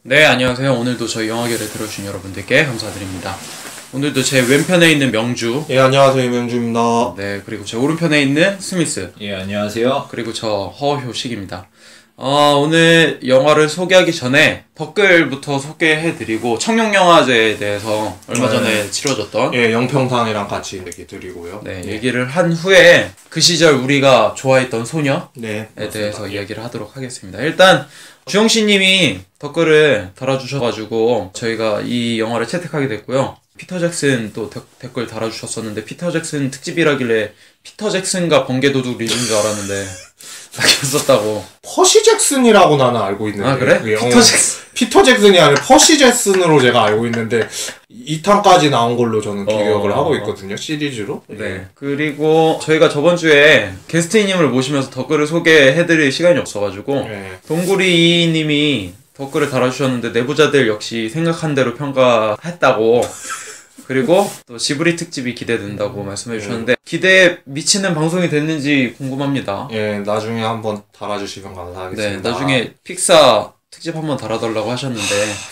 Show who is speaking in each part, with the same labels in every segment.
Speaker 1: 네, 안녕하세요. 오늘도 저희 영화계를 들어주신 여러분들께 감사드립니다. 오늘도 제 왼편에 있는 명주.
Speaker 2: 예, 안녕하세요. 이명주입니다.
Speaker 1: 네, 그리고 제 오른편에 있는 스미스.
Speaker 3: 예, 안녕하세요.
Speaker 1: 그리고 저 허효식입니다. 오늘 영화를 소개하기 전에 댓글부터 소개해드리고 청룡영화제에 대해서 얼마 전에 치러졌던
Speaker 2: 예, 영평상이랑 같이 얘기 드리고요.
Speaker 1: 네, 얘기를 한 후에 그 시절 우리가 좋아했던 소녀에
Speaker 2: 네,
Speaker 1: 대해서 이야기를 하도록 하겠습니다. 일단 주영씨님이 댓글을 달아주셔가지고 저희가 이 영화를 채택하게 됐고요. 피터 잭슨 또 댓글 달아주셨었는데 피터 잭슨 특집이라길래 피터 잭슨과 번개도둑 리즈인 줄 알았는데 딱였었다고.
Speaker 2: 퍼시 잭슨이라고 나는 알고 있는데.
Speaker 1: 아, 그래? 피터 잭슨.
Speaker 2: 피터 잭슨이 아니라 퍼시 잭슨으로 제가 알고 있는데 2탄까지 나온 걸로 저는 기억을 하고 있거든요. 시리즈로.
Speaker 1: 네. 그리고 저희가 저번 주에 게스트님을 모시면서 댓글을 소개해드릴 시간이 없어가지고 동구리님이 댓글을 달아주셨는데 내부자들 역시 생각한 대로 평가했다고. 그리고 또 지브리 특집이 기대된다고 말씀해 주셨는데 기대에 미치는 방송이 됐는지 궁금합니다.
Speaker 2: 예, 나중에 한번 달아주시면 감사하겠습니다.
Speaker 1: 네, 나중에 픽사 특집 한번 달아달라고 하셨는데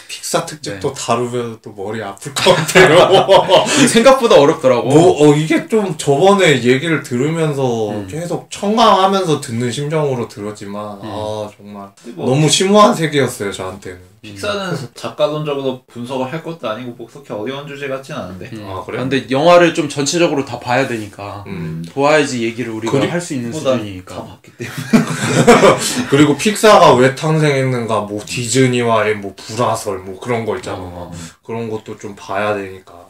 Speaker 2: 픽사 특집도 다루면 또 머리 아플 것 같아요.
Speaker 1: 생각보다 어렵더라고.
Speaker 2: 이게 좀 저번에 얘기를 들으면서 계속 청강하면서 듣는 심정으로 들었지만 정말 너무 심오한 세계였어요, 저한테는.
Speaker 3: 픽사는 작가론적으로 분석을 할 것도 아니고 뭐 그렇게 어려운 주제 같진 않은데.
Speaker 2: 아, 그래?
Speaker 1: 근데 영화를 좀 전체적으로 다 봐야 되니까 봐야지 얘기를 우리가 할 수 있는
Speaker 3: 다
Speaker 1: 수준이니까.
Speaker 3: 봤기 때문에.
Speaker 2: 그리고 픽사가 왜 탄생했는가, 뭐 디즈니와의 뭐 불화설, 뭐 그런 거 있잖아. 그런 것도 좀 봐야 되니까.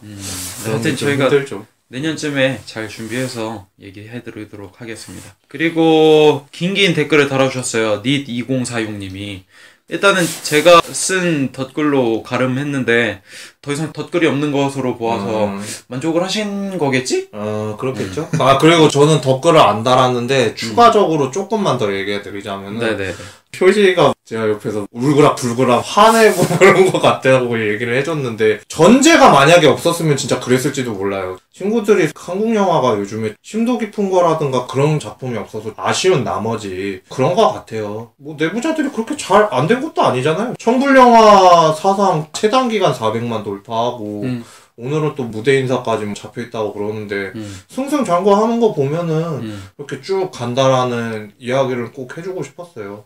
Speaker 1: 하여튼 저희가
Speaker 2: 힘들죠.
Speaker 1: 내년쯤에 잘 준비해서 얘기해드리도록 하겠습니다. 그리고 긴 댓글을 달아주셨어요. nit2046님이. 일단은 제가 쓴 덧글로 가름했는데 더 이상 덧글이 없는 것으로 보아서 만족을 하신 거겠지?
Speaker 2: 그렇겠죠. 그리고 저는 덧글을 안 달았는데 추가적으로 조금만 더 얘기해드리자면은
Speaker 1: 네네.
Speaker 2: 표지가 제가 옆에서 울그락불그락 화내고 그런 것 같다고 얘기를 해줬는데 전제가 만약에 없었으면 진짜 그랬을지도 몰라요. 친구들이 한국 영화가 요즘에 심도 깊은 거라든가 그런 작품이 없어서 아쉬운 나머지 그런 것 같아요. 뭐 내부자들이 그렇게 잘 안 된 것도 아니잖아요. 청불영화 사상 최단기간 400만 돌파하고 오늘은 또 무대 인사까지 잡혀있다고 그러는데 승승장구하는 거 보면은 이렇게 쭉 간다라는 이야기를 꼭 해주고 싶었어요.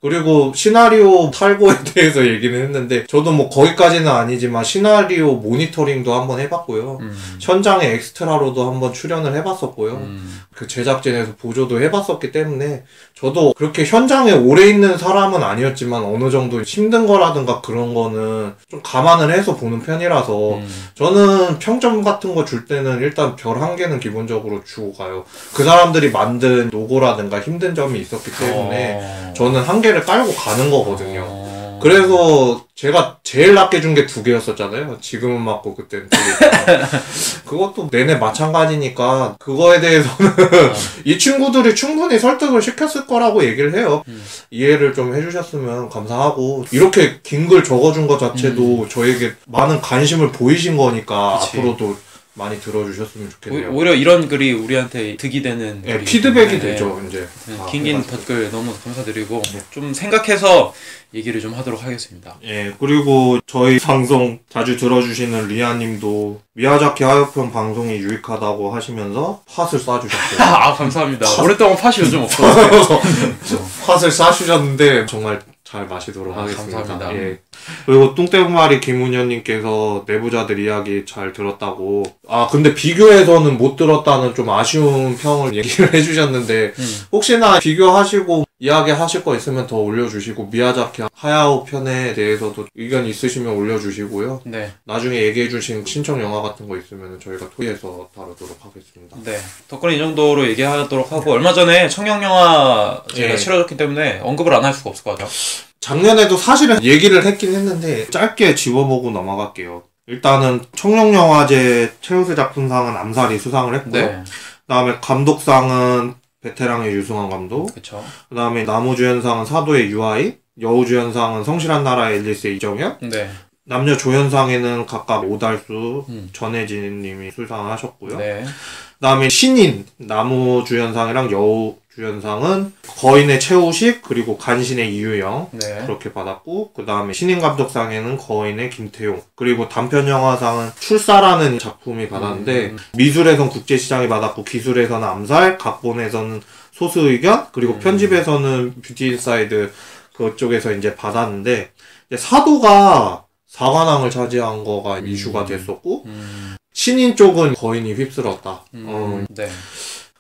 Speaker 2: 그리고 시나리오 탈고에 대해서 얘기는 했는데 저도 뭐 거기까지는 아니지만 시나리오 모니터링도 한번 해봤고요. 현장에 엑스트라로도 한번 출연을 해봤었고요. 그 제작진에서 보조도 해봤었기 때문에 저도 그렇게 현장에 오래 있는 사람은 아니었지만 어느 정도 힘든 거라든가 그런 거는 좀 감안을 해서 보는 편이라서 저는 평점 같은 거 줄 때는 일단 별 1개는 기본적으로 주고 가요. 그 사람들이 만든 노고라든가 힘든 점이 있었기 때문에 저는 1개를 깔고 가는 거거든요. 그래서 제가 제일 낮게 준 게 2개였었잖아요. 지금은 맞고 그때는 2개. 그것도 내내 마찬가지니까 그거에 대해서는 이 친구들이 충분히 설득을 시켰을 거라고 얘기를 해요. 이해를 좀 해주셨으면 감사하고 이렇게 긴 글 적어준 것 자체도 저에게 많은 관심을 보이신 거니까
Speaker 1: 그치.
Speaker 2: 앞으로도 많이 들어주셨으면 좋겠네요.
Speaker 1: 오히려 이런 글이 우리한테 득이 되는
Speaker 2: 피드백이 되죠. 이제
Speaker 1: 긴 댓글 너무 감사드리고 좀 생각해서 얘기를 좀 하도록 하겠습니다.
Speaker 2: 예, 그리고 저희 방송 자주 들어주시는 리아님도 미야자키 하야편 방송이 유익하다고 하시면서 팥을 쏴주셨어요.
Speaker 1: 감사합니다. 오랫동안 팥이 요즘 없어서
Speaker 2: 팥을 쏴주셨는데 정말 잘 마시도록 하겠습니다.
Speaker 1: 감사합니다.
Speaker 2: 예. 그리고 뚱땡마리 김은현님께서 내부자들 이야기 잘 들었다고. 근데 비교해서는 못 들었다는 좀 아쉬운 평을 얘기를 해주셨는데 혹시나 비교하시고 이야기 하실 거 있으면 더 올려주시고 미야자키 하야오 편에 대해서도 의견 있으시면 올려주시고요.
Speaker 1: 네.
Speaker 2: 나중에 얘기해주신 신청 영화 같은 거 있으면 저희가 토의해서 다루도록 하겠습니다.
Speaker 1: 네. 덕분에 이 정도로 얘기하도록 하고 얼마 전에 청룡영화제가 치러졌기 때문에 언급을 안 할 수가 없을 것 같아요.
Speaker 2: 작년에도 사실은 얘기를 했긴 했는데 짧게 집어보고 넘어갈게요. 일단은 청룡영화제 최우수 작품상은 암살이 수상을 했고요.
Speaker 1: 네.
Speaker 2: 그다음에 감독상은 베테랑의 유승환 감독.
Speaker 1: 그쵸.
Speaker 2: 그다음에 나무주연상은 사도의 유아이. 여우주연상은 성실한 나라의 앨리스의 이정현.
Speaker 1: 네.
Speaker 2: 남녀 조연상에는 각각 오달수, 전혜진 님이 수상을 하셨고요.
Speaker 1: 네.
Speaker 2: 그다음에 신인 나무주연상이랑 여우주연상 주연상은 거인의 최우식 그리고 간신의 이유영
Speaker 1: 네.
Speaker 2: 그렇게 받았고 그 다음에 신인 감독상에는 거인의 김태용 그리고 단편 영화상은 출사라는 작품이 받았는데 미술에선 국제시장이 받았고 기술에서는 암살, 각본에서는 소수의견 그리고 편집에서는 뷰티 인사이드 그쪽에서 이제 받았는데 이제 사도가 사관왕을 차지한 거가 이슈가 됐었고 신인 쪽은 거인이 휩쓸었다.
Speaker 1: 네.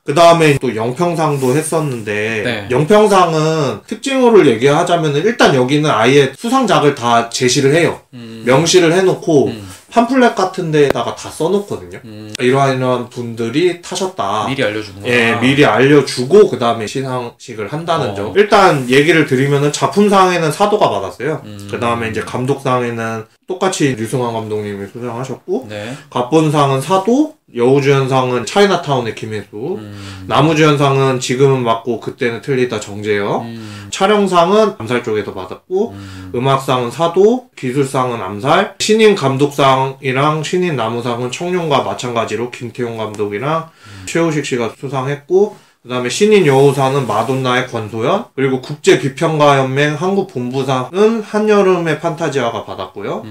Speaker 2: 그 다음에 또 영평상도 했었는데
Speaker 1: 네.
Speaker 2: 영평상은 특징으로 얘기하자면 일단 여기는 아예 수상작을 다 제시를 해요. 명시를 해놓고 팜플렛 같은 데다가 다 써놓거든요. 이러한 분들이 타셨다.
Speaker 1: 미리 알려주는 거야.
Speaker 2: 예, 미리 알려주고 그 다음에 시상식을 한다는 점. 일단 얘기를 드리면은 작품상에는 사도가 받았어요. 그 다음에 이제 감독상에는 똑같이 류승환 감독님이 수상하셨고
Speaker 1: 네.
Speaker 2: 각본상은 사도, 여우주연상은 차이나타운의 김혜수, 나무주연상은 지금은 맞고 그때는 틀리다 정재혁, 촬영상은 암살 쪽에서 받았고 음악상은 사도, 기술상은 암살, 신인 감독상이랑 신인 나무상은 청룡과 마찬가지로 김태용 감독이랑 최우식 씨가 수상했고 그 다음에 신인 여우상은 마돈나의 권소연 그리고 국제비평가연맹 한국본부상은 한여름의 판타지아가 받았고요.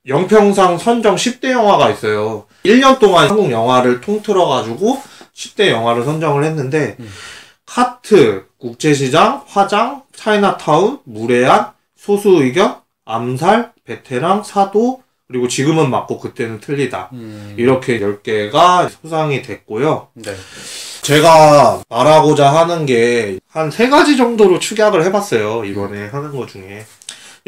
Speaker 2: 영평상 선정 10대 영화가 있어요. 1년 동안 한국 영화를 통틀어가지고 10대 영화를 선정을 했는데 카트, 국제시장, 화장, 차이나타운, 무례한, 소수의견, 암살, 베테랑, 사도 그리고 지금은 맞고 그때는 틀리다. 이렇게 10개가 수상이 됐고요.
Speaker 1: 네.
Speaker 2: 제가 말하고자 하는 게 한 3가지 정도로 축약을 해봤어요. 이번에 하는 것 중에.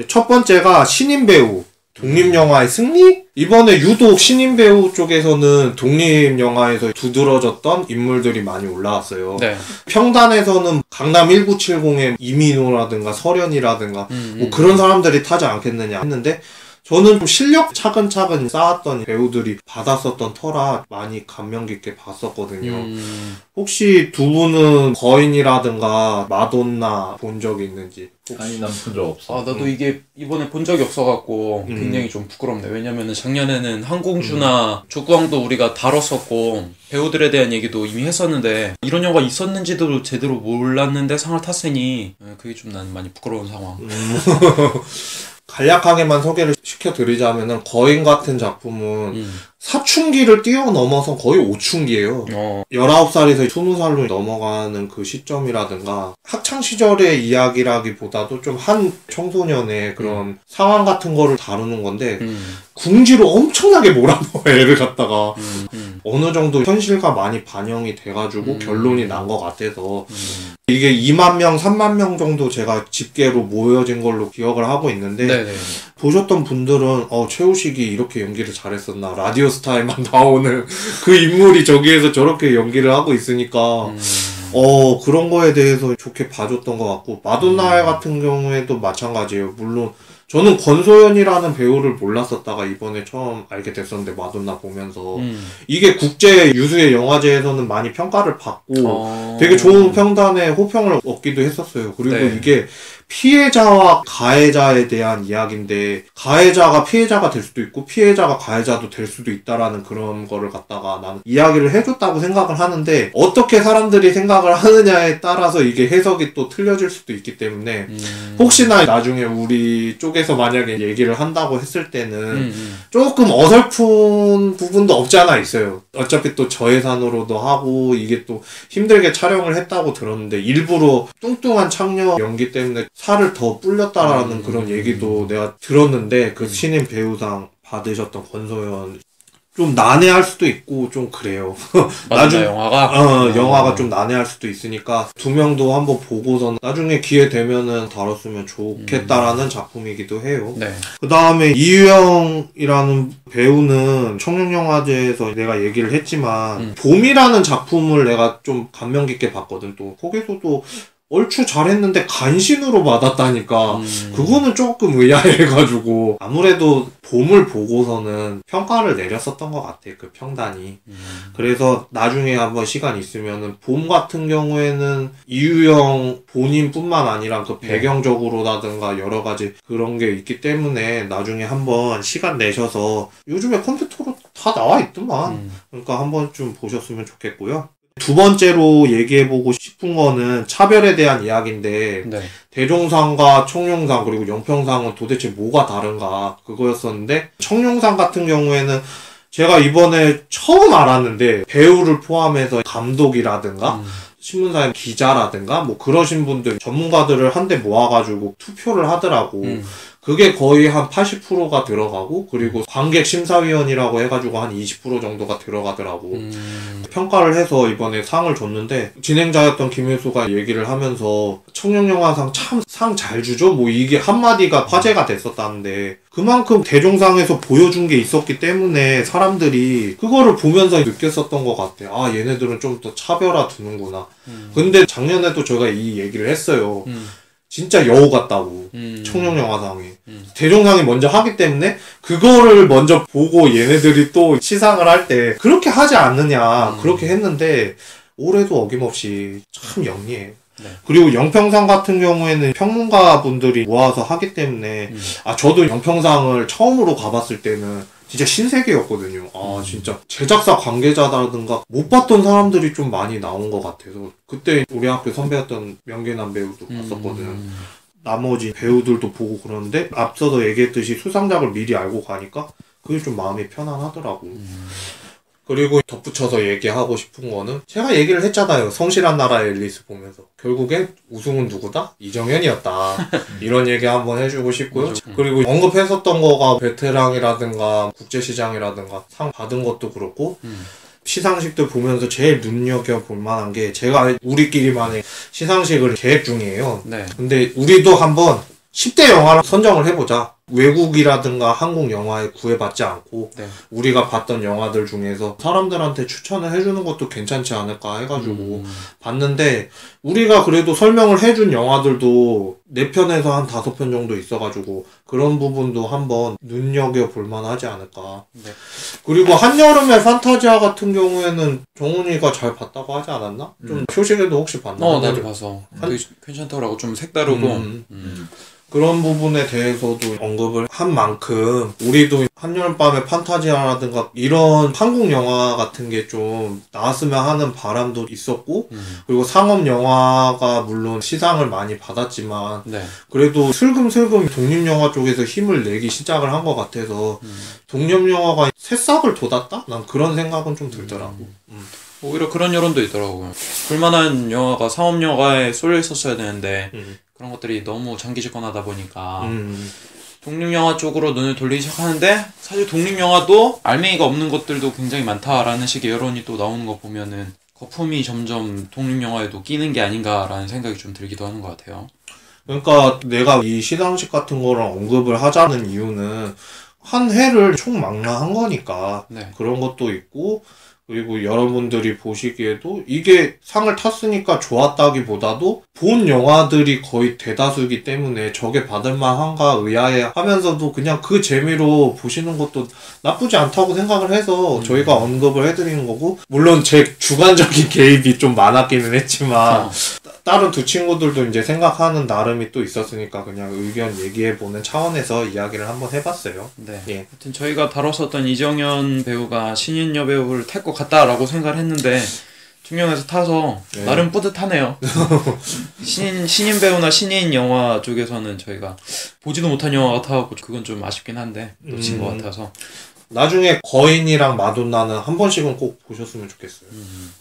Speaker 2: 첫 번째가 신인 배우. 독립영화의 승리? 이번에 유독 신인 배우 쪽에서는 독립영화에서 두드러졌던 인물들이 많이 올라왔어요.
Speaker 1: 네.
Speaker 2: 평단에서는 강남 1970의 이민호라든가 설현이라든가 뭐 그런 사람들이 타지 않겠느냐 했는데 저는 좀 실력 차근차근 쌓았던 배우들이 받았었던 터라 많이 감명 깊게 봤었거든요. 혹시 두 분은 거인이라든가 마돈나 본 적이 있는지?
Speaker 3: 아니 난 본 적 없어.
Speaker 1: 아 나도 이게 이번에 본 적이 없어갖고 굉장히 좀 부끄럽네. 왜냐면은 작년에는 항공주나 족구왕도 우리가 다뤘었고 배우들에 대한 얘기도 이미 했었는데 이런 영화가 있었는지도 제대로 몰랐는데 상을 탔으니 그게 좀 난 많이 부끄러운 상황.
Speaker 2: 간략하게만 소개를 시켜드리자면은 거인 같은 작품은 사춘기를 뛰어넘어서 거의 오춘기예요. 19살에서 20살로 넘어가는 그 시점이라든가 학창시절의 이야기라기보다도 좀 한 청소년의 그런 상황 같은 거를 다루는 건데 궁지로 엄청나게 몰아넣어 애를 갖다가 어느 정도 현실과 많이 반영이 돼가지고 결론이 난 것 같아서 이게 2만 명, 3만 명 정도 제가 집계로 모여진 걸로 기억을 하고 있는데
Speaker 1: 네네.
Speaker 2: 보셨던 분들은 최우식이 이렇게 연기를 잘했었나 라디오 스타에만 나오는 그 인물이 저기에서 저렇게 연기를 하고 있으니까 그런 거에 대해서 좋게 봐줬던 것 같고 마돈나 같은 경우에도 마찬가지예요. 물론 저는 권소연이라는 배우를 몰랐었다가 이번에 처음 알게 됐었는데 마돈나 보면서 이게 국제 유수의 영화제에서는 많이 평가를 받고 되게 좋은 평단의 호평을 얻기도 했었어요. 그리고
Speaker 1: 네.
Speaker 2: 이게 피해자와 가해자에 대한 이야기인데 가해자가 피해자가 될 수도 있고 피해자가 가해자도 될 수도 있다라는 그런 거를 갖다가 나는 이야기를 해줬다고 생각을 하는데 어떻게 사람들이 생각을 하느냐에 따라서 이게 해석이 또 틀려질 수도 있기 때문에 혹시나 나중에 우리 쪽에서 만약에 얘기를 한다고 했을 때는 조금 어설픈 부분도 없지 않아 있어요. 어차피 또 저예산으로도 하고 이게 또 힘들게 촬영을 했다고 들었는데 일부러 뚱뚱한 창녀 연기 때문에 살을 더 불렸다라는 그런 얘기도 내가 들었는데 그 신인 배우상 받으셨던 권소연 좀 난해할 수도 있고 좀 그래요.
Speaker 1: 나중에 영화가
Speaker 2: 영화가 좀 난해할 수도 있으니까 두 명도 한번 보고서 나중에 기회 되면은 다뤘으면 좋겠다라는 작품이기도 해요.
Speaker 1: 네.
Speaker 2: 그 다음에 이유영이라는 배우는 청룡영화제에서 내가 얘기를 했지만 봄이라는 작품을 내가 좀 감명 깊게 봤거든. 또 거기서도 얼추 잘했는데 간신으로 받았다니까 그거는 조금 의아해가지고 아무래도 봄을 보고서는 평가를 내렸었던 것 같아 그 평단이. 그래서 나중에 한번 시간 있으면은 봄 같은 경우에는 이유영 본인뿐만 아니라 그 배경적으로라든가 여러 가지 그런 게 있기 때문에 나중에 한번 시간 내셔서 요즘에 컴퓨터로 다 나와 있더만 그러니까 한번 좀 보셨으면 좋겠고요. 두 번째로 얘기해보고 싶은 거는 차별에 대한 이야기인데
Speaker 1: 네.
Speaker 2: 대종상과 청룡상 그리고 영평상은 도대체 뭐가 다른가 그거였었는데 청룡상 같은 경우에는 제가 이번에 처음 알았는데 배우를 포함해서 감독이라든가 신문사의 기자라든가 뭐 그러신 분들 전문가들을 한데 모아가지고 투표를 하더라고. 그게 거의 한 80%가 들어가고 그리고 관객 심사위원이라고 해가지고 한 20% 정도가 들어가더라고. 평가를 해서 이번에 상을 줬는데 진행자였던 김혜수가 얘기를 하면서 청룡영화상 참 상 잘 주죠? 뭐 이게 한마디가 화제가 됐었다는데 그만큼 대종상에서 보여준 게 있었기 때문에 사람들이 그거를 보면서 느꼈었던 것 같아. 아 얘네들은 좀 더 차별화 두는구나. 근데 작년에도 제가 이 얘기를 했어요. 진짜 여우 같다고. 청룡영화상이. 대종상이 먼저 하기 때문에 그거를 먼저 보고 얘네들이 또 시상을 할 때 그렇게 하지 않느냐 그렇게 했는데 올해도 어김없이 참 영리해.
Speaker 1: 네.
Speaker 2: 그리고 영평상 같은 경우에는 평론가 분들이 모아서 하기 때문에 저도 영평상을 처음으로 가봤을 때는 진짜 신세계였거든요. 진짜 제작사 관계자라든가 못 봤던 사람들이 좀 많이 나온 것 같아서 그때 우리 학교 선배였던 명계남 배우도 봤었거든. 나머지 배우들도 보고 그러는데 앞서도 얘기했듯이 수상작을 미리 알고 가니까 그게 좀 마음이 편안하더라고. 그리고 덧붙여서 얘기하고 싶은 거는 제가 얘기를 했잖아요. 성실한 나라의 앨리스 보면서 결국엔 우승은 누구다? 이정현이었다. 이런 얘기 한번 해주고 싶고요. 그리고 언급했었던 거가 베테랑이라든가 국제시장이라든가 상 받은 것도 그렇고 시상식들 보면서 제일 눈여겨볼 만한 게 제가 우리끼리만의 시상식을 계획 중이에요.
Speaker 1: 네.
Speaker 2: 근데 우리도 한번 10대 영화를 선정을 해보자. 외국이라든가 한국 영화에 구애받지 않고 우리가 봤던 영화들 중에서 사람들한테 추천을 해주는 것도 괜찮지 않을까 해가지고 봤는데 우리가 그래도 설명을 해준 영화들도 4편에서 한 5편 정도 있어가지고 그런 부분도 한번 눈여겨볼 만하지 않을까. 그리고 한여름의 판타지아 같은 경우에는 정훈이가 잘 봤다고 하지 않았나? 좀 표식에도 혹시 봤나?
Speaker 1: 나도 봐서 되게 괜찮더라고. 좀 색다르고
Speaker 2: 그런 부분에 대해서도 언급을 한 만큼 우리도 한여름밤의 판타지아라든가 이런 한국 영화 같은 게 좀 나왔으면 하는 바람도 있었고 그리고 상업 영화가 물론 시상을 많이 받았지만 그래도 슬금슬금 독립영화 쪽에서 힘을 내기 시작을 한 것 같아서 독립영화가 새싹을 돋았다? 난 그런 생각은 좀 들더라고.
Speaker 1: 오히려 그런 여론도 있더라고요. 볼만한 영화가 상업 영화에 쏠려 있었어야 되는데 그런 것들이 너무 장기집권하다 보니까 독립영화 쪽으로 눈을 돌리기 시작하는데 사실 독립영화도 알맹이가 없는 것들도 굉장히 많다라는 식의 여론이 또 나오는 거 보면은 거품이 점점 독립영화에도 끼는 게 아닌가라는 생각이 좀 들기도 하는 것 같아요.
Speaker 2: 그러니까 내가 이 시상식 같은 거를 언급을 하자는 이유는 한 해를 총망라한 거니까 그런 것도 있고 그리고 여러분들이 보시기에도 이게 상을 탔으니까 좋았다기보다도 본 영화들이 거의 대다수이기 때문에 저게 받을 만한가 의아해 하면서도 그냥 그 재미로 보시는 것도 나쁘지 않다고 생각을 해서 저희가 언급을 해드리는 거고 물론 제 주관적인 개입이 좀 많았기는 했지만 다른 두 친구들도 이제 생각하는 나름이 또 있었으니까 그냥 의견 얘기해보는 차원에서 이야기를 한번 해봤어요.
Speaker 1: 하여튼 저희가 다뤘었던 이정현 배우가 신인 여배우를 탈 것 같다라고 생각을 했는데 중령에서 타서 나름 뿌듯하네요. 신인 배우나 신인 영화 쪽에서는 저희가 보지도 못한 영화 같아갖고 그건 좀 아쉽긴 한데 놓친 것 같아서
Speaker 2: 나중에 거인이랑 마돈나는 한 번씩은 꼭 보셨으면 좋겠어요.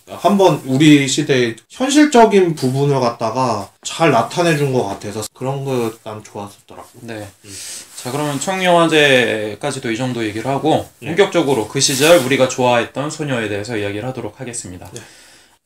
Speaker 2: 한번 우리 시대의 현실적인 부분을 갖다가 잘 나타내준 것 같아서 그런 거 난 좋았었더라고.
Speaker 1: 자 그러면 청영화제까지도 이 정도 얘기를 하고 본격적으로 그 시절 우리가 좋아했던 소녀에 대해서 이야기를 하도록 하겠습니다.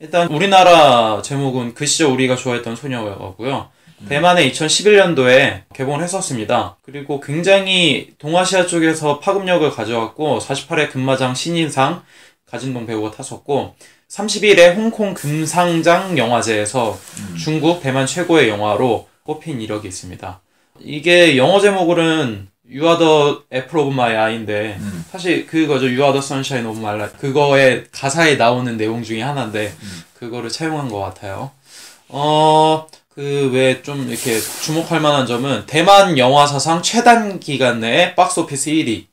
Speaker 1: 일단 우리나라 제목은 그 시절 우리가 좋아했던 소녀고요. 대만에 2011년도에 개봉을 했었습니다. 그리고 굉장히 동아시아 쪽에서 파급력을 가져왔고 48회 금마장 신인상 가진동 배우가 탔었고 31회 홍콩 금상장 영화제에서 중국 대만 최고의 영화로 꼽힌 이력이 있습니다. 이게 영어 제목으로는 You are the apple of my eye인데 사실 그거죠. You are the sunshine of my life. 그거의 가사에 나오는 내용 중에 하나인데 그거를 차용한 것 같아요. 그 외에 좀 이렇게 주목할 만한 점은 대만 영화 사상 최단 기간 내에 박스오피스 1위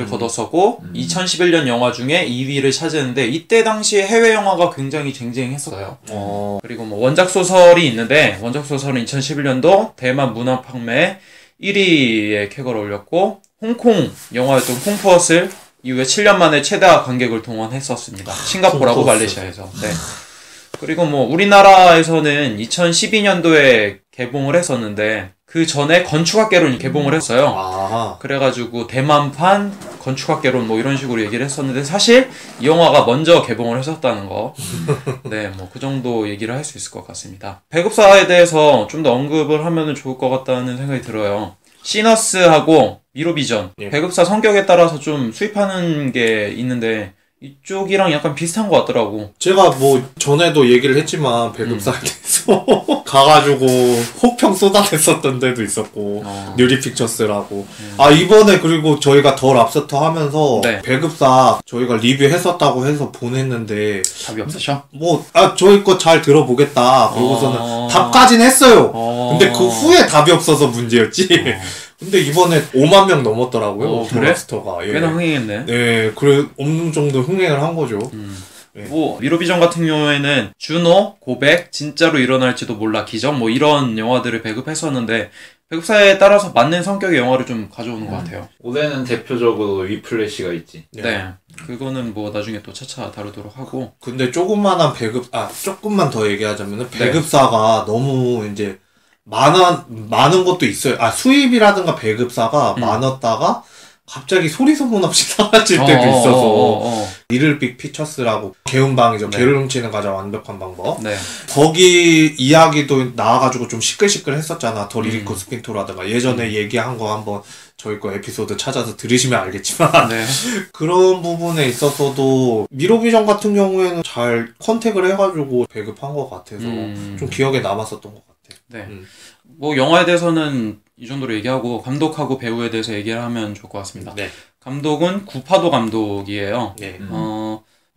Speaker 1: 거뒀었고 2011년 영화 중에 2위를 차지했는데 이때 당시에 해외 영화가 굉장히 쟁쟁했어요. 그리고 뭐 원작 소설이 있는데 원작 소설은 2011년도 대만 문화 판매 1위에 쾌거를 올렸고 홍콩 영화였던 콩푸엇을 이후에 7년 만에 최다 관객을 동원했었습니다. 싱가포르하고 말레이시아에서. 네. 그리고 뭐 우리나라에서는 2012년도에 개봉을 했었는데 그 전에 건축학개론이 개봉을 했어요. 그래가지고 대만판 건축학개론 뭐 이런 식으로 얘기를 했었는데 사실 이 영화가 먼저 개봉을 했었다는 거. 네, 뭐 그 정도 얘기를 할 수 있을 것 같습니다. 배급사에 대해서 좀 더 언급을 하면 좋을 것 같다는 생각이 들어요. 시너스하고 미로비전 배급사 성격에 따라서 좀 수입하는 게 있는데 이쪽이랑 약간 비슷한 것 같더라고.
Speaker 2: 제가 뭐 전에도 얘기를 했지만 배급사에 대해서 가가지고 혹평 쏟아냈었던 데도 있었고 뉴리픽처스라고 이번에 그리고 저희가 더 랍스터 하면서 배급사 저희가 리뷰했었다고 해서 보냈는데
Speaker 1: 답이 없으셔?
Speaker 2: 저희 거 잘 들어보겠다 그러고서는 답까진 했어요. 근데 그 후에 답이 없어서 문제였지. 근데 이번에 5만 명 넘었더라고요.
Speaker 1: 그래?
Speaker 2: 랍스터가.
Speaker 1: 꽤나 흥행했네.
Speaker 2: 네, 그래 어느 정도 흥행을 한 거죠.
Speaker 1: 뭐 미로비전 같은 경우에는 준호, 고백, 진짜로 일어날지도 몰라, 기적 뭐 이런 영화들을 배급했었는데 배급사에 따라서 맞는 성격의 영화를 좀 가져오는 것 같아요.
Speaker 3: 올해는 대표적으로 위플래시가 있지.
Speaker 1: 네. 그거는 뭐 나중에 또 차차 다루도록 하고.
Speaker 2: 근데 조금만 더 얘기하자면은 배급사가 너무 이제 많은 것도 있어요. 수입이라든가 배급사가 많았다가 갑자기 소리 소문 없이 사라질 때도 있어서 리틀빅 피처스라고 개운방이죠. 개를 훔치는 가장 완벽한 방법. 거기 이야기도 나와가지고 좀 시끌시끌했었잖아. 더 리리코 스핀토라든가 예전에 얘기한 거 한번 저희 거 에피소드 찾아서 들으시면 알겠지만 그런 부분에 있어서도 미로비전 같은 경우에는 잘 컨택을 해가지고 배급한 것 같아서 좀 기억에 남았었던 것 같아요.
Speaker 1: 뭐 영화에 대해서는 이 정도로 얘기하고 감독하고 배우에 대해서 얘기를 하면 좋을 것 같습니다. 감독은 구파도 감독이에요.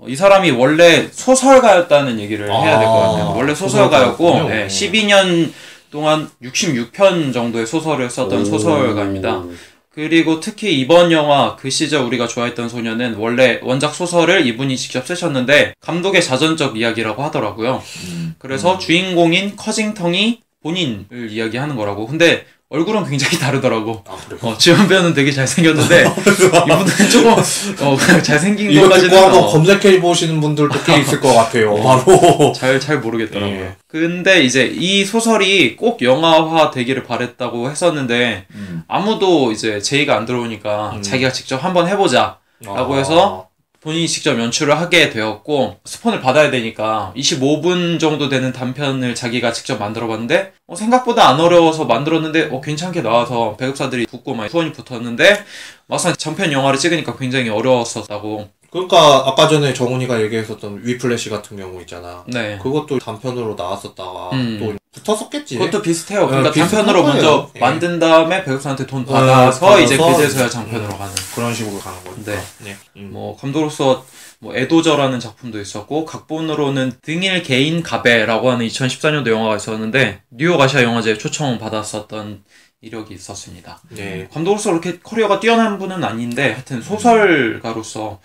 Speaker 1: 이 사람이 원래 소설가였다는 얘기를 해야 될 것 같아요. 원래 소설가였고 12년 동안 66편 정도의 소설을 썼던 소설가입니다. 그리고 특히 이번 영화 그 시절 우리가 좋아했던 소녀는 원래 원작 소설을 이분이 직접 쓰셨는데 감독의 자전적 이야기라고 하더라고요. 그래서 주인공인 커징턴이 본인을 이야기하는 거라고. 근데 얼굴은 굉장히 다르더라고. 지원 배우는 되게 잘생겼는데 이분은 조금 잘생긴 것까지는
Speaker 2: 이거 한번 검색해 보시는 분들도 꽤 있을 것 같아요. 바로
Speaker 1: 잘 모르겠더라고요. 근데 이제 이 소설이 꼭 영화화 되기를 바랬다고 했었는데 아무도 이제 제의가 안 들어오니까 자기가 직접 한번 해보자 라고 해서 본인이 직접 연출을 하게 되었고 스폰을 받아야 되니까 25분 정도 되는 단편을 자기가 직접 만들어봤는데 생각보다 안 어려워서 만들었는데 괜찮게 나와서 배급사들이 붙고 막 후원이 붙었는데 막상 전편 영화를 찍으니까 굉장히 어려웠었다고.
Speaker 2: 그러니까 아까 전에 정훈이가 얘기했었던 위플래시 같은 경우 있잖아. 그것도 단편으로 나왔었다가 또 붙었었겠지.
Speaker 1: 그것도 비슷해요. 그러니까 단편으로 먼저 만든 다음에 배급사한테 돈 받아서 이제 그제서야 장편으로 가는
Speaker 2: 그런 식으로 가는 거니까.
Speaker 1: 뭐 감독으로서 뭐 에도저라는 작품도 있었고 각본으로는 등일 개인 가베라고 하는 2014년도 영화가 있었는데 뉴욕 아시아 영화제에 초청 받았었던 이력이 있었습니다. 감독으로서 그렇게 커리어가 뛰어난 분은 아닌데 하여튼 소설가로서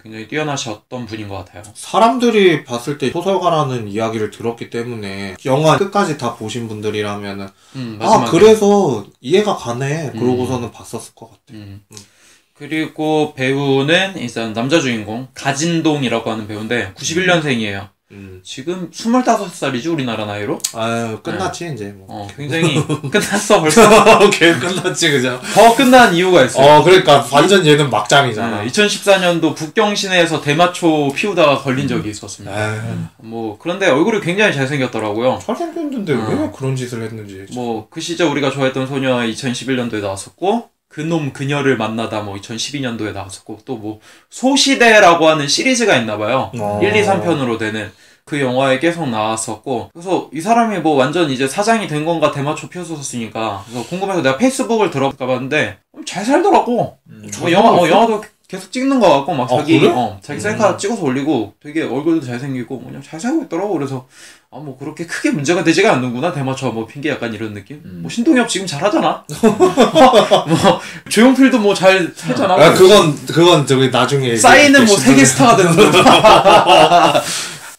Speaker 1: 굉장히 뛰어나셨던 분인 것 같아요.
Speaker 2: 사람들이 봤을 때 소설가라는 이야기를 들었기 때문에 영화 끝까지 다 보신 분들이라면은 그래서 이해가 가네 그러고서는 봤었을 것 같아요.
Speaker 1: 그리고 배우는 일단 남자 주인공 가진동이라고 하는 배우인데 91년생이에요. 지금 25살이지 우리나라 나이로?
Speaker 2: 끝났지 이제 뭐.
Speaker 1: 굉장히 끝났어 벌써.
Speaker 2: 끝났지 그죠?
Speaker 1: 더 끝난 이유가 있어요.
Speaker 2: 그러니까 완전 얘는 막장이잖아.
Speaker 1: 2014년도 북경 시내에서 대마초 피우다가 걸린 적이 있었습니다. 뭐 그런데 얼굴이 굉장히 잘생겼더라고요.
Speaker 2: 잘생겼는데 왜 그런 짓을 했는지.
Speaker 1: 뭐 그 시절 우리가 좋아했던 소녀 2011년도에 나왔었고 그놈 그녀를 만나다 뭐 2012년도에 나왔었고 또 뭐 소시대라고 하는 시리즈가 있나봐요. 1, 2, 3편으로 되는 그 영화에 계속 나왔었고 그래서 이 사람이 뭐 완전 이제 사장이 된 건가 대마초 피웠었으니까 그래서 궁금해서 내가 페이스북을 들어가 봤는데 잘 살더라고. 영화도 계속 찍는 거 같고 막 자기
Speaker 2: 그래?
Speaker 1: 자기 셀카 찍어서 올리고 되게 얼굴도 잘생기고 그냥 잘생기고 있더라고. 그래서 뭐 그렇게 크게 문제가 되지가 않는구나 대마초 뭐 핑계 약간 이런 느낌. 뭐 신동엽 지금 잘하잖아. 뭐 조용필도 뭐 잘 살잖아.
Speaker 2: 아 그건 저기 나중에
Speaker 1: 싸이는 뭐 세계 스타가 되는 거.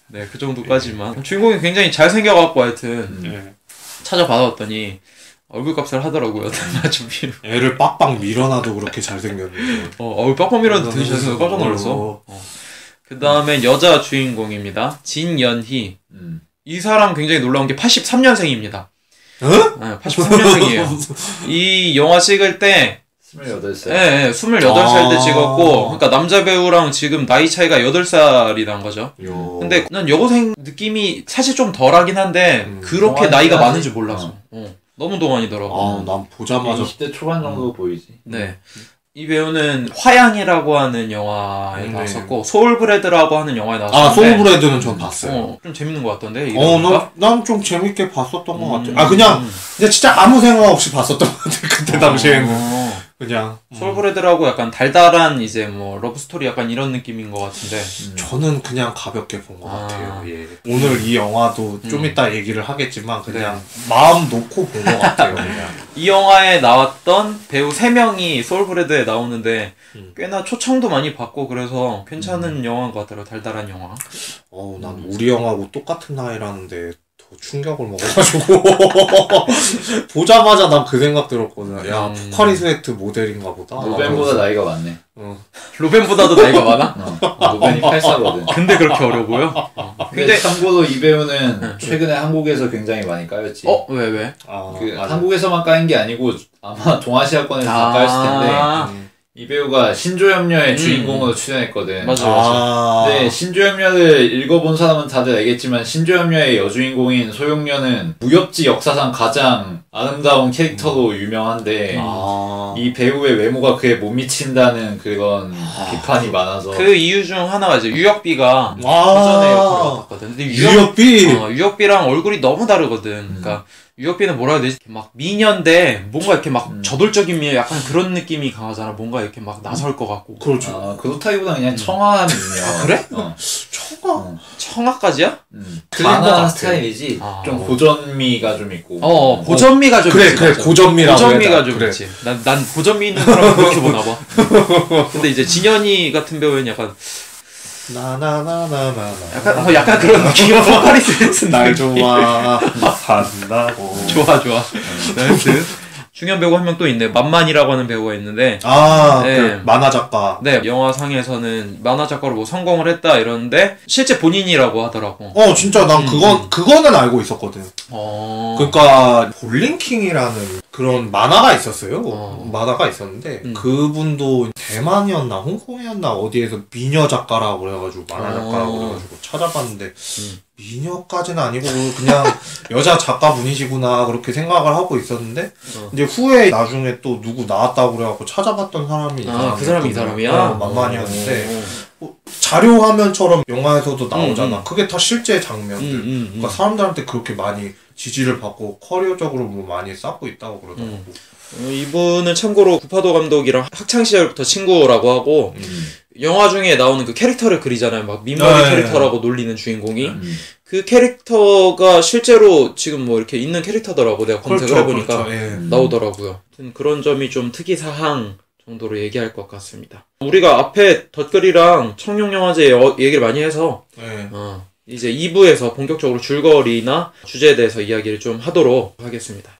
Speaker 1: 네, 그 정도까지만. 주인공이 굉장히 잘생겨갖고 하여튼 찾아받아봤더니 얼굴값을 하더라고요. 대마초 비로.
Speaker 2: 애를 빡빡 밀어놔도 그렇게 잘생겼는데.
Speaker 1: 빡빡 밀어도 되게 잘생겨. 깜짝 놀랐어. 그 다음에 여자 주인공입니다. 진연희. 이 사람 굉장히 놀라운 게 83년생입니다.
Speaker 2: 어?
Speaker 1: 네, 83년생이에요. 이 영화 찍을 때
Speaker 3: 28살.
Speaker 1: 네, 28살 때 찍었고, 그러니까 남자 배우랑 지금 나이 차이가 8살이 난 거죠. 근데 난 여고생 느낌이 사실 좀 덜하긴 한데, 그렇게 나이가 많은 줄 몰라서. 너무 동안이더라고.
Speaker 2: 난 보자마자
Speaker 3: 20대 초반 정도 보이지.
Speaker 1: 네. 이 배우는 화양이라고 하는 영화에 나왔었고 소울브레드라고 하는 영화에 나왔었는데
Speaker 2: 소울브레드는 전 봤어요.
Speaker 1: 좀 재밌는 것 같던데.
Speaker 2: 난 좀 재밌게 봤었던 것 같아. 그냥 진짜 아무 생각 없이 봤었던 것 같아. 그때 당시에는 그냥
Speaker 1: 소울브레드라고 약간 달달한 이제 뭐 러브스토리 약간 이런 느낌인 것 같은데
Speaker 2: 저는 그냥 가볍게 본 것 같아요. 예. 오늘 이 영화도 좀 이따 얘기를 하겠지만 그냥 마음 놓고 본 것 같아요. 그냥.
Speaker 1: 이 영화에 나왔던 배우 3명이 소울브레드에 나오는데 꽤나 초청도 많이 받고 그래서 괜찮은 영화인 것 같더라고요. 달달한 영화.
Speaker 2: 난 우리 형하고 똑같은 나이라는데 더 충격을 먹어가지고 보자마자 난 그 생각 들었거든. 야 포카리 스웨트 모델인가 보다.
Speaker 3: 로벤보다 나이가 많네.
Speaker 1: 로벤보다도 나이가 많아?
Speaker 3: 로벤이 84거든.
Speaker 1: 근데 그렇게 어려 보여?
Speaker 3: 근데 참고로 이 배우는 최근에 한국에서 굉장히 많이 까였지.
Speaker 1: 왜?
Speaker 3: 한국에서만 까인 게 아니고 아마 동아시아권에서 다 까였을 텐데 이 배우가 신조염녀의 주인공으로 출연했거든.
Speaker 1: 맞아.
Speaker 3: 근데 신조염녀를 읽어본 사람은 다들 알겠지만 신조염녀의 여주인공인 소용녀는 무협지 역사상 가장 아름다운 캐릭터로 유명한데 이 배우의 외모가 그에 못 미친다는 그런 비판이 많아서
Speaker 1: 그 이유 중 하나가 이제 유혁비가 예전에 역할을 맡았거든. 근데 유혁비랑 얼굴이 너무 다르거든. 그러니까 유혁비는 뭐라 해야 되지? 막 미녀인데 뭔가 이렇게 막 저돌적인 미녀 약간 그런 느낌이 강하잖아. 뭔가 이렇게 막 나설 것 같고.
Speaker 3: 그렇죠. 그렇다기보다 그냥 청아한 미녀.
Speaker 1: 그래?
Speaker 2: 청아?
Speaker 1: 청아까지야?
Speaker 3: 만화 스타일이지. 좀 고전미가 좀 있고.
Speaker 1: 고전미가 좀 있지.
Speaker 2: 그래 고전미라고
Speaker 1: 고전미가 좀 있지. 난 고전미 있는 사람 그렇게 보나 봐. 근데 이제 진연이 같은 배우는 약간
Speaker 2: 나나나나나나
Speaker 1: 약간 그런 느낌. 포카리 스웨트
Speaker 2: 날 좋아한다고.
Speaker 1: 좋아. 하여튼 중요한 배우 한 명 또 있네. 만만이라고 하는 배우가 있는데
Speaker 2: 그 만화 작가.
Speaker 1: 네, 영화상에서는 만화 작가로 뭐 성공을 했다 이러는데 실제 본인이라고 하더라고.
Speaker 2: 진짜 난 그거는 알고 있었거든. 그러니까 볼링킹이라는 그런 만화가 있었어요. 만화가 있었는데 그분도 대만이었나 홍콩이었나 어디에서 미녀 작가라고 그래가지고 만화 작가라고 그래가지고 찾아봤는데 미녀까지는 아니고 그냥 여자 작가분이시구나 그렇게 생각을 하고 있었는데 이제 후에 나중에 또 누구 나왔다고 그래갖고 찾아봤던 사람이
Speaker 1: 그 사람이 이 사람이야?
Speaker 2: 만만이었는데 자료 화면처럼 영화에서도 나오잖아. 그게 다 실제 장면들. 그러니까 사람들한테 그렇게 많이 지지를 받고 커리어적으로 뭐 많이 쌓고 있다고 그러더라고.
Speaker 1: 이분은 참고로 구파도 감독이랑 학창 시절부터 친구라고 하고 영화 중에 나오는 그 캐릭터를 그리잖아요. 막 민머리 캐릭터라고 놀리는 주인공이 그 캐릭터가 실제로 지금 뭐 이렇게 있는 캐릭터더라고. 내가 검색을 해보니까 나오더라고요. 그런 점이 좀 특이사항 정도로 얘기할 것 같습니다. 우리가 앞에 덧글이랑 청룡영화제 얘기를 많이 해서 이제 2부에서 본격적으로 줄거리나 주제에 대해서 이야기를 좀 하도록 하겠습니다.